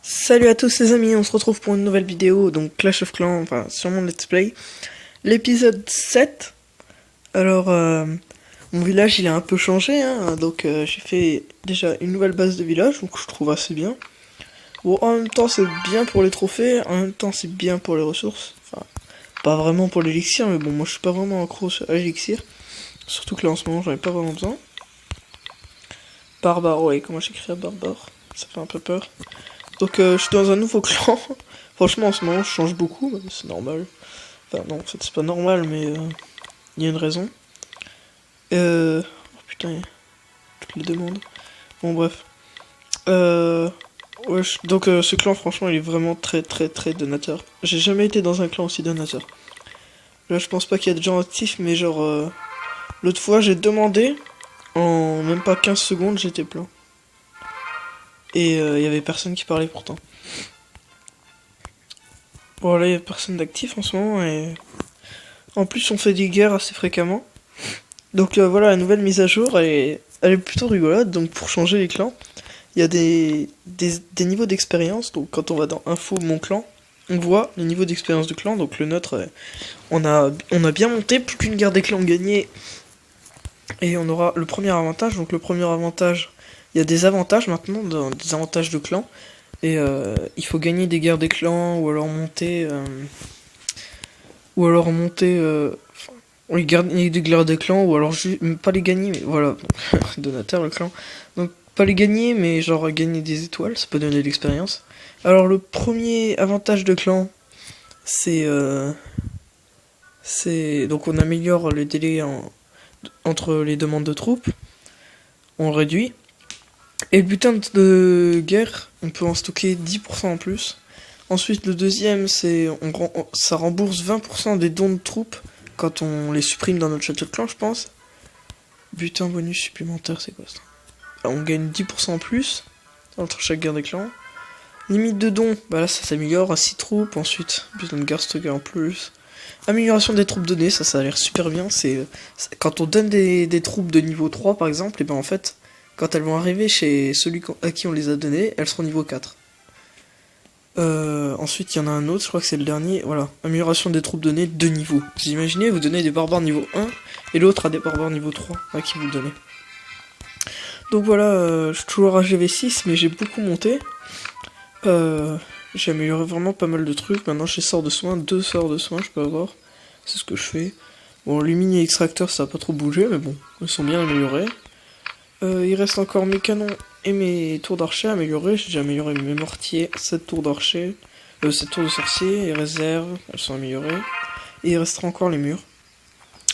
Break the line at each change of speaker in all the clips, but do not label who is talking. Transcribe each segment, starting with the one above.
Salut à tous les amis, on se retrouve pour une nouvelle vidéo, donc Clash of Clans, enfin sur mon let's play, l'épisode 7. Alors, mon village il a un peu changé, hein, donc j'ai fait déjà une nouvelle base de village, donc je trouve assez bien. Bon, en même temps c'est bien pour les trophées, en même temps c'est bien pour les ressources, enfin, pas vraiment pour l'élixir, mais bon, moi je suis pas vraiment accro à l'élixir, surtout que là en ce moment j'en ai pas vraiment besoin. Barbare, ouais, comment j'écris barbare, ça fait un peu peur. Donc je suis dans un nouveau clan. Franchement en ce moment je change beaucoup, mais c'est normal. Enfin non, en fait c'est pas normal, mais il y a une raison. Oh putain, y a toutes les demandes. Bon bref. Ouais, donc ce clan franchement il est vraiment très donateur. J'ai jamais été dans un clan aussi donateur. Là je pense pas qu'il y a de gens actifs, mais genre l'autre fois j'ai demandé, en même pas 15 secondes j'étais plein. Et il y avait personne qui parlait pourtant. Bon là il y a personne d'actif en ce moment et en plus on fait des guerres assez fréquemment. Donc voilà, la nouvelle mise à jour elle est plutôt rigolote. Donc pour changer les clans, il y a des niveaux d'expérience. Donc quand on va dans info mon clan, on voit les niveaux d'expérience du clan. Donc le nôtre, on a bien monté, plus qu'une guerre des clans gagnée. Et on aura le premier avantage. Donc le premier avantage, il y a des avantages maintenant, des avantages de clan. Et il faut gagner des guerres des clans ou alors monter... oui, gagner des guerres des clans, ou alors pas les gagner, mais voilà, donateur le clan. Donc pas les gagner, mais genre gagner des étoiles, ça peut donner de l'expérience. Alors le premier avantage de clan, c'est donc on améliore le délai entre les demandes de troupes, on le réduit. Et le butin de guerre, on peut en stocker 10% en plus. Ensuite le deuxième, c'est ça rembourse 20% des dons de troupes quand on les supprime dans notre château de clan, je pense. Butin bonus supplémentaire, c'est quoi ça? On gagne 10% en plus entre chaque guerre des clans. Limite de dons, bah là ça s'améliore à 6 troupes. Ensuite, butin de guerre stocké en plus. Amélioration des troupes données, ça a l'air super bien. C'est quand on donne des troupes de niveau 3 par exemple, et ben en fait, quand elles vont arriver chez celui à qui on les a données, elles seront niveau 4. Ensuite, il y en a un autre, je crois que c'est le dernier. Voilà, amélioration des troupes données, 2 niveaux. Vous imaginez, vous donnez des barbares niveau 1 et l'autre a des barbares niveau 3 à qui vous le donnez. Donc voilà, je suis toujours à GV6, mais j'ai beaucoup monté. J'ai amélioré vraiment pas mal de trucs. Maintenant, j'ai sorts de soins, 2 sorts de soins, je peux avoir. C'est ce que je fais. Bon, les mini extracteurs, ça a pas trop bougé, mais bon, ils sont bien améliorés. Il reste encore mes canons et mes tours d'archer améliorés. J'ai déjà amélioré mes mortiers, 7 tours d'archer, 7 tours de sorcier, les réserves, elles sont améliorées. Et il restera encore les murs.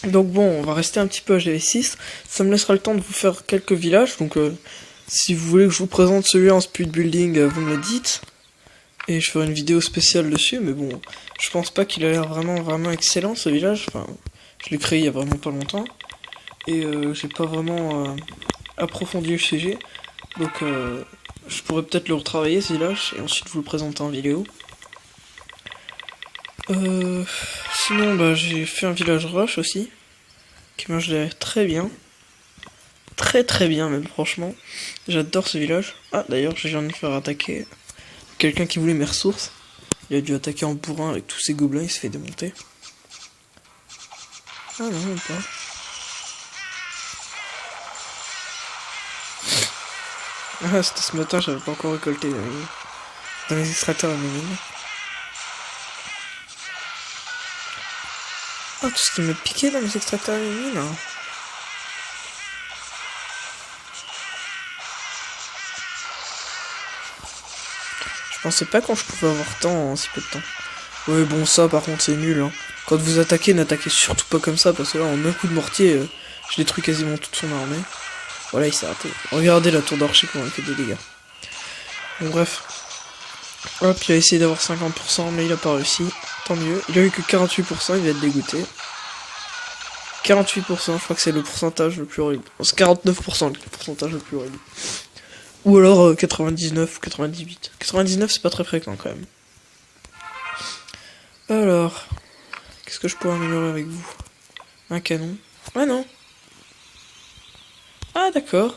Donc bon, on va rester un petit peu à GV6. Ça me laissera le temps de vous faire quelques villages. Donc si vous voulez que je vous présente celui en speed building, vous me le dites. Et je ferai une vidéo spéciale dessus. Mais bon, je pense pas qu'il a l'air vraiment excellent ce village. Enfin, je l'ai créé il y a vraiment pas longtemps. Et j'ai pas vraiment approfondi le sujet. Donc je pourrais peut-être le retravailler ce village. Et ensuite vous le présenter en vidéo. Sinon, bah, j'ai fait un village rush aussi, qui marche très bien. Très bien même, franchement. J'adore ce village. Ah, d'ailleurs, j'ai viens de faire attaquer quelqu'un qui voulait mes ressources. Il a dû attaquer en bourrin avec tous ses gobelins, il s'est fait démonter. Ah non, même pas. Ah, c'était ce matin, j'avais pas encore récolté dans les extracteurs à mes mines. Oh, tout ce qui me piquait dans les extracteurs à mes mines, hein. Je pensais pas quand je pouvais avoir tant en si peu de temps. Ouais, bon, ça par contre c'est nul, hein. Quand vous attaquez, n'attaquez surtout pas comme ça, parce que là en un coup de mortier, je détruis quasiment toute son armée. Voilà, il s'est raté. Regardez la tour d'archer comment elle fait des dégâts. Bon, bref. Hop, il a essayé d'avoir 50%, mais il a pas réussi. Tant mieux. Il a eu que 48%, il va être dégoûté. 48%, je crois que c'est le pourcentage le plus horrible. C'est 49% le pourcentage le plus horrible. Ou alors 99 ou 98. 99 c'est pas très fréquent quand même. Alors, qu'est-ce que je pourrais améliorer avec vous? Un canon. Ah non. Ah d'accord.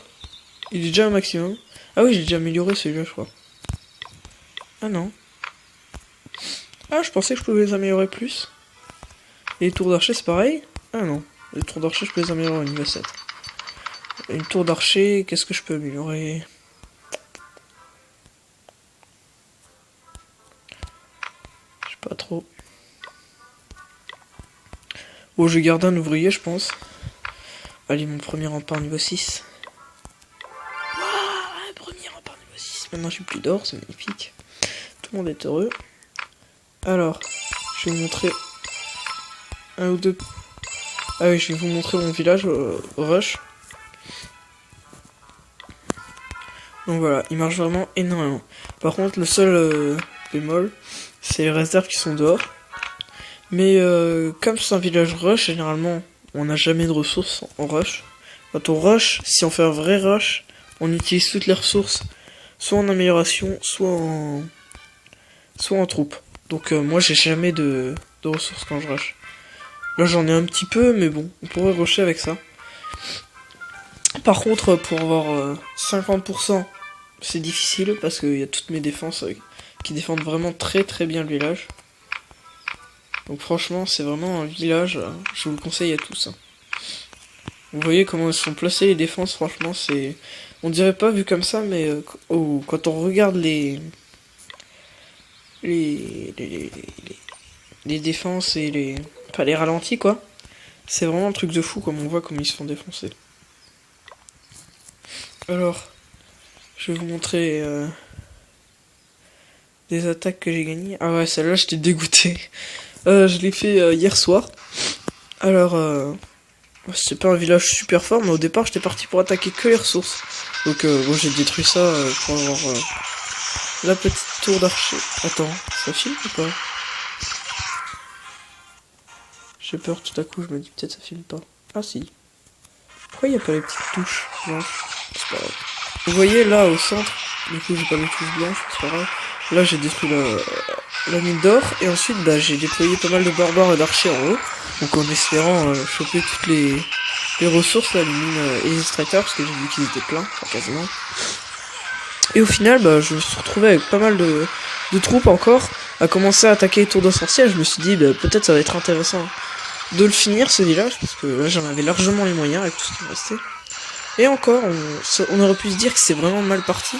Il est déjà un maximum. Ah oui, j'ai déjà amélioré celui-là, je crois. Ah non. Ah, je pensais que je pouvais les améliorer plus. Et les tours d'archer, c'est pareil? Ah non. Les tours d'archer, je peux les améliorer au niveau 7. Une tour d'archer, qu'est-ce que je peux améliorer? Je sais pas trop. Bon, je vais garder un ouvrier, je pense. Allez, mon premier rempart niveau 6. Waouh, premier rempart niveau 6. Maintenant, j'ai plus d'or, c'est magnifique. Tout le monde est heureux. Alors, je vais vous montrer un ou deux. Ah oui, je vais vous montrer mon village rush. Donc voilà, il marche vraiment énormément. Par contre, le seul bémol, c'est les réserves qui sont dehors. Mais comme c'est un village rush, généralement, on n'a jamais de ressources en rush. Quand on rush, si on fait un vrai rush, on utilise toutes les ressources, soit en amélioration, soit en troupe. Donc moi, j'ai jamais de ressources quand je rush. Là, j'en ai un petit peu, mais bon, on pourrait rusher avec ça. Par contre, pour avoir 50%, c'est difficile parce qu'il y a toutes mes défenses qui défendent vraiment très très bien le village. Donc franchement, c'est vraiment un village, je vous le conseille à tous. Hein. Vous voyez comment elles sont placées les défenses, franchement, c'est... On dirait pas vu comme ça, mais quand on regarde les défenses et les... Enfin, les ralentis, quoi. C'est vraiment un truc de fou, comme on voit comme ils se font défoncer. Alors, je vais vous montrer des attaques que j'ai gagnées. Ah ouais, celle-là, j'étais dégoûté. Je l'ai fait hier soir. Alors, c'est pas un village super fort, mais au départ, j'étais parti pour attaquer que les ressources. Donc, bon, j'ai détruit ça pour avoir la petite tour d'archer. Attends, ça filme ou pas? J'ai peur tout à coup, je me dis peut-être ça filme pas. Ah si. Pourquoi il n'y a pas les petites touches blanches? C'est pas grave. Vous voyez là au centre, du coup j'ai pas les touches blanches, c'est pas grave. Là j'ai détruit la mine d'or et ensuite bah, j'ai déployé pas mal de barbares et d'archers en haut. Donc en espérant choper toutes les ressources là, les mines et les extracteurs parce que j'ai vu qu'ils étaient pleins, enfin quasiment. Et au final bah, je me suis retrouvé avec pas mal de troupes encore à commencer à attaquer les tours d'essentiel. Je me suis dit bah, peut-être ça va être intéressant de le finir ce village parce que là j'en avais largement les moyens avec tout ce qui me restait. Et encore, on aurait pu se dire que c'est vraiment mal parti.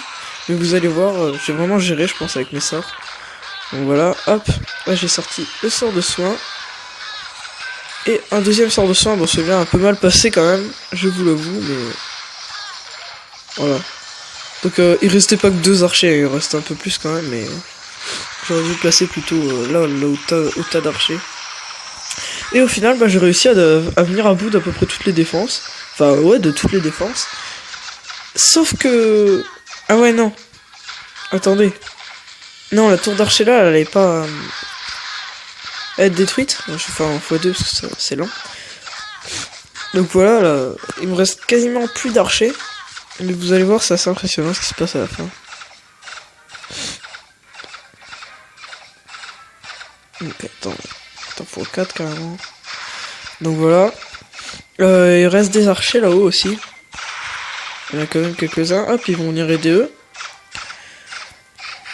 Mais vous allez voir, j'ai vraiment géré, je pense, avec mes sorts. Donc voilà, hop. Là, j'ai sorti le sort de soin. Et un deuxième sort de soin. Bon, celui-là un peu mal passé quand même. Je vous l'avoue, mais... Voilà. Donc, il restait pas que 2 archers. Il restait un peu plus quand même, mais... J'aurais dû placer plutôt là au tas d'archers. Et au final, bah, j'ai réussi à venir à bout d'à peu près toutes les défenses. Enfin, ouais, de toutes les défenses. Sauf que... Ah ouais, non. Attendez. Non, la tour d'archer là, elle allait pas être détruite. Je vais faire en x2 parce que c'est lent. Donc voilà, là, il me reste quasiment plus d'archers. Mais vous allez voir, c'est assez impressionnant ce qui se passe à la fin. Donc attends x4 carrément. Donc voilà. Il reste des archers là-haut aussi. Il y en a quand même quelques-uns. Hop, ils vont venir aider eux.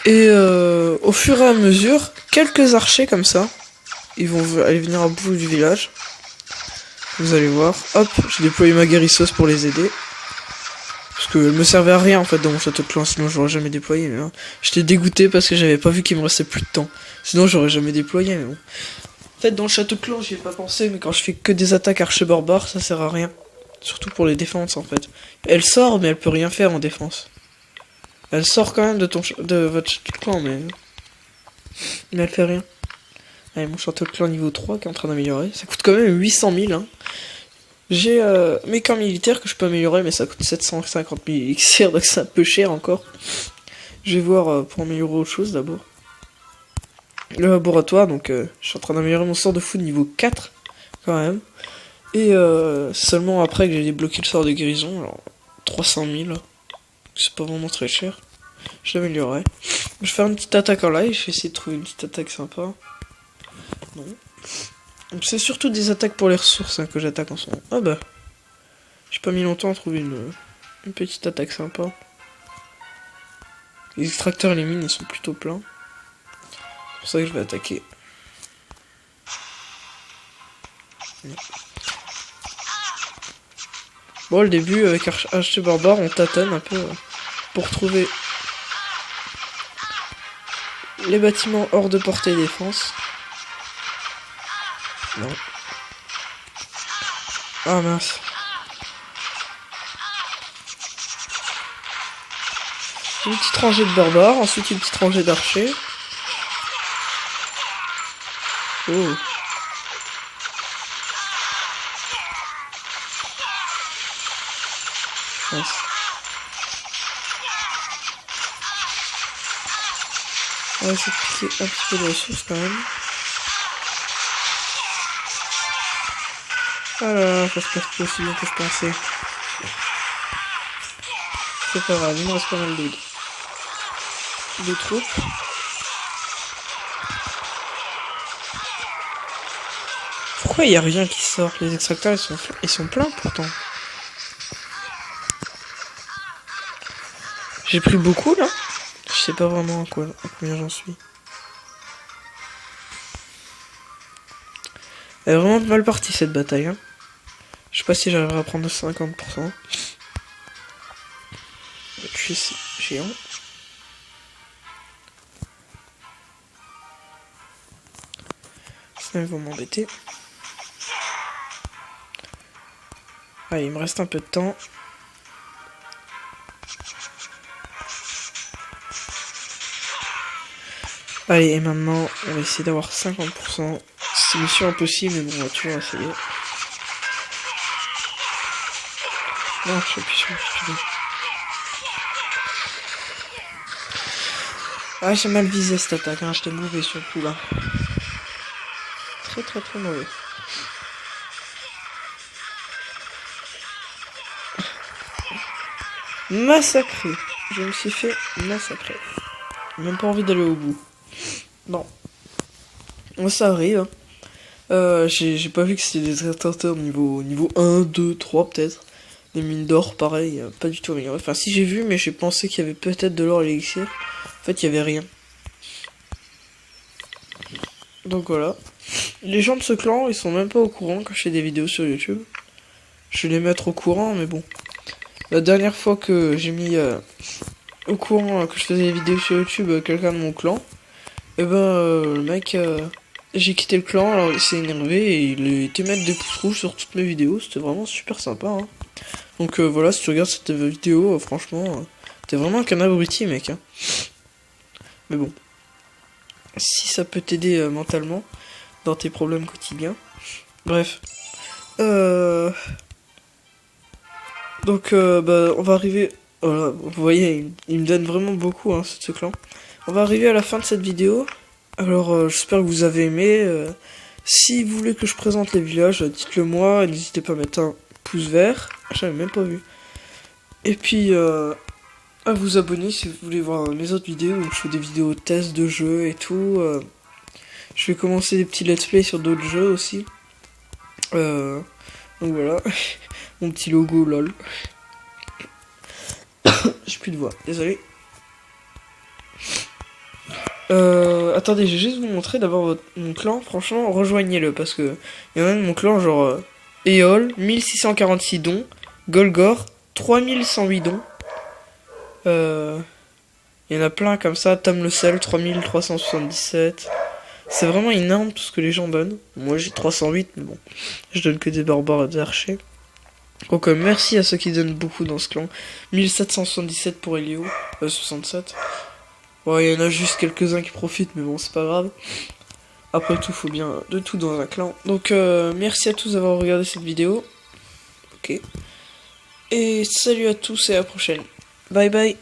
Et au fur et à mesure, quelques archers comme ça, ils vont aller venir à bout du village. Vous allez voir. Hop, j'ai déployé ma guérisseuse pour les aider. Parce qu'elle me servait à rien en fait dans mon château de clan, sinon j'aurais jamais déployé. Mais hein, j'étais dégoûté parce que j'avais pas vu qu'il me restait plus de temps. Sinon j'aurais jamais déployé, mais bon. En fait, dans le château de clan, j'y ai pas pensé, mais quand je fais que des attaques archers barbares, ça sert à rien. Surtout pour les défenses en fait. Elle sort, mais elle peut rien faire en défense. Elle sort quand même de votre château de clan, mais elle fait rien. Allez, mon château de clan niveau 3 qui est en train d'améliorer. Ça coûte quand même 800 000. Hein. J'ai mes camps militaires que je peux améliorer, mais ça coûte 750 000 élixir, donc c'est un peu cher encore. Je vais voir pour améliorer autre chose d'abord. Le laboratoire, donc je suis en train d'améliorer mon sort de fou de niveau 4, quand même. Et seulement après que j'ai débloqué le sort de guérison, alors 300 000. C'est pas vraiment très cher. Je l'améliorerai. Je vais faire une petite attaque en live, je vais essayer de trouver une petite attaque sympa. Non. Donc c'est surtout des attaques pour les ressources hein, que j'attaque en ce moment. Ah bah. J'ai pas mis longtemps à trouver une petite attaque sympa. Les extracteurs et les mines ils sont plutôt pleins. pour ça que je vais attaquer. Bon, le début avec Archer Barbare, on tâtonne un peu pour trouver les bâtiments hors de portée défense. Non. Ah mince. Une petite rangée de barbares, ensuite une petite rangée d'archers. Oh. Mince. On va essayer de piquer un petit peu de ressources quand même. Ah là là, ça se passe pas aussi bien que je pensais. C'est pas grave, il me reste pas mal de troupes. Pourquoi il y a rien qui sort? Les extracteurs ils sont pleins pourtant. J'ai pris beaucoup là. Je sais pas vraiment à combien j'en suis. Elle est vraiment mal partie cette bataille. Hein. Je sais pas si j'arriverai à prendre 50%. Je suis géant. Sinon ils vont m'embêter. Allez, il me reste un peu de temps. Allez, et maintenant, on va essayer d'avoir 50%. C'est mission impossible, mais bon, on va toujours essayer. Non, je appuie sur le pied. Ah, j'ai mal visé cette attaque, hein, j'étais mauvais sur le coup là. Très mauvais. Massacré. Je me suis fait massacrer. Même pas envie d'aller au bout. Non. Ça arrive. J'ai pas vu que c'était des extracteurs niveau 1, 2, 3 peut-être. Des mines d'or, pareil, pas du tout amélioré. Enfin, si j'ai vu, mais j'ai pensé qu'il y avait peut-être de l'or à l'élixir. En fait, il y avait rien. Donc voilà. Les gens de ce clan, ils sont même pas au courant quand je fais des vidéos sur YouTube. Je vais les mettre au courant, mais bon. La dernière fois que j'ai mis au courant que je faisais des vidéos sur YouTube quelqu'un de mon clan, et ben le mec, j'ai quitté le clan, alors il s'est énervé et il était mettre des pouces rouges sur toutes mes vidéos. C'était vraiment super sympa. Hein. Donc voilà, si tu regardes cette vidéo, franchement, t'es vraiment qu'un abruti, mec. Hein. Mais bon, si ça peut t'aider mentalement dans tes problèmes quotidiens. Bref. Donc bah, on va arriver... Voilà, vous voyez, il me donne vraiment beaucoup, hein, ce clan. On va arriver à la fin de cette vidéo. Alors, j'espère que vous avez aimé. Si vous voulez que je présente les villages, dites-le moi. N'hésitez pas à mettre un pouce vert. J'avais même pas vu. Et puis, à vous abonner si vous voulez voir mes autres vidéos. Où je fais des vidéos tests de jeux et tout. Je vais commencer des petits let's play sur d'autres jeux aussi. Donc voilà. Mon petit logo, lol. J'ai plus de voix, désolé. Attendez, je vais juste vous montrer d'abord mon clan. Franchement, rejoignez-le parce que il y en a de mon clan, genre Eol, 1646 dons, Golgor, 3108 dons. Il y en a plein comme ça, Tom le Sel, 3377. C'est vraiment énorme tout ce que les gens donnent. Moi j'ai 308, mais bon, je donne que des barbares et des archers. Donc merci à ceux qui donnent beaucoup dans ce clan. 1777 pour Elio, 67. Ouais, il y en a juste quelques-uns qui profitent, mais bon, c'est pas grave. Après tout, faut bien de tout dans un clan. Donc merci à tous d'avoir regardé cette vidéo. Ok. Et salut à tous et à la prochaine. Bye bye.